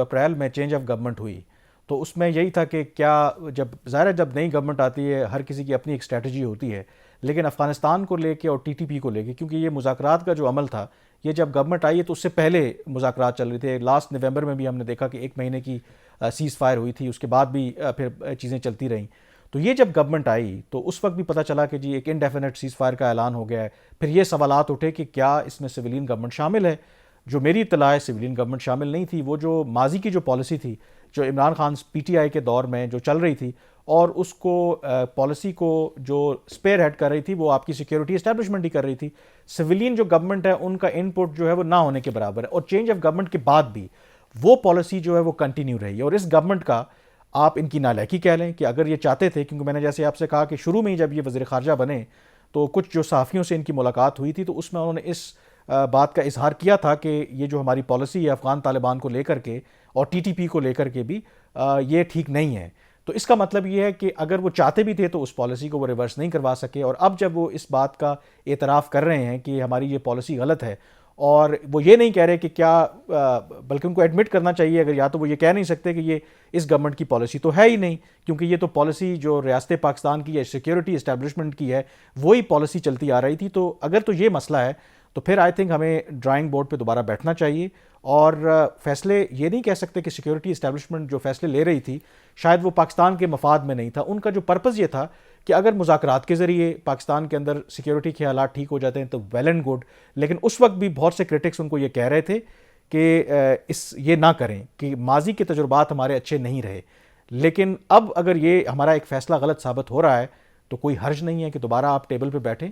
April میں change of government ہوئی تو اس میں یہی تھا کہ کیا جب ظاہر ہے جب نئی گورنمنٹ آتی ہے ہر کسی کی اپنی ایک اسٹریٹجی ہوتی ہے، لیکن افغانستان کو لے کے اور ٹی ٹی پی کو لے کے، کیونکہ یہ مذاکرات کا جو عمل تھا یہ جب گورنمنٹ آئی ہے تو اس سے پہلے مذاکرات چل رہے تھے. لاسٹ نومبر میں بھی ہم نے دیکھا کہ 1 مہینے کی سیز فائر ہوئی تھی، اس کے بعد بھی پھر چیزیں چلتی رہیں. تو یہ جب گورنمنٹ آئی تو اس وقت بھی پتہ چلا کہ جی ایک انڈیفینٹ سیز فائر کا اعلان ہو گیا ہے. پھر یہ سوالات اٹھے کہ کیا اس میں سویلین گورنمنٹ شامل ہے. جو میری اطلاع ہے سویلین گورنمنٹ شامل نہیں تھی. وہ جو ماضی کی جو پالیسی تھی جو Imran Khan P T I کے دور میں جو چل رہی تھی اور اس کو پالیسی کو جو سپیئر ہیڈ کر رہی تھی وہ آپ کی سیکیورٹی اسٹیبلشمنٹ ہی کر رہی تھی. سویلین جو گورنمنٹ ہے ان کا ان پٹ جو ہے وہ نہ ہونے کے برابر ہے، اور چینج آف گورنمنٹ کے بعد بھی وہ پالیسی جو ہے وہ کنٹینیو رہی ہے. اور اس گورنمنٹ کا آپ ان کی نالائکی کہہ لیں کہ اگر یہ چاہتے تھے، کیونکہ میں نے جیسے آپ سے کہا کہ شروع میں ہی جب یہ وزیر خارجہ بنے تو کچھ جو صحافیوں سے ان کی ملاقات ہوئی تھی تو اس میں انہوں نے اس بات کا اظہار کیا تھا کہ یہ جو ہماری پالیسی ہے افغان طالبان کو لے کر کے اور ٹی ٹی پی کو لے کر کے بھی یہ ٹھیک نہیں ہے. تو اس کا مطلب یہ ہے کہ اگر وہ چاہتے بھی تھے تو اس پالیسی کو وہ ریورس نہیں کروا سکے. اور اب جب وہ اس بات کا اعتراف کر رہے ہیں کہ ہماری یہ پالیسی غلط ہے، اور وہ یہ نہیں کہہ رہے کہ کیا بلکہ ان کو ایڈمٹ کرنا چاہیے، اگر یا تو وہ یہ کہہ نہیں سکتے کہ یہ اس گورنمنٹ کی پالیسی تو ہے ہی نہیں، کیونکہ یہ تو پالیسی جو ریاست پاکستان کی یا سیکیورٹی اسٹیبلشمنٹ کی ہے وہی پالیسی چلتی آ رہی تھی. تو اگر تو یہ مسئلہ ہے تو پھر آئی تھنک ہمیں ڈرائنگ بورڈ پہ دوبارہ بیٹھنا چاہیے اور فیصلے یہ نہیں کہہ سکتے کہ سیکیورٹی اسٹیبلشمنٹ جو فیصلے لے رہی تھی شاید وہ پاکستان کے مفاد میں نہیں تھا. ان کا جو پرپز یہ تھا کہ اگر مذاکرات کے ذریعے پاکستان کے اندر سیکیورٹی کے حالات ٹھیک ہو جاتے ہیں تو ویل اینڈ گڈ. لیکن اس وقت بھی بہت سے کرٹکس ان کو یہ کہہ رہے تھے کہ یہ نہ کریں، کہ ماضی کے تجربات ہمارے اچھے نہیں رہے. لیکن اب اگر یہ ہمارا ایک فیصلہ غلط ثابت ہو رہا ہے تو کوئی حرج نہیں ہے کہ دوبارہ آپ ٹیبل پہ بیٹھیں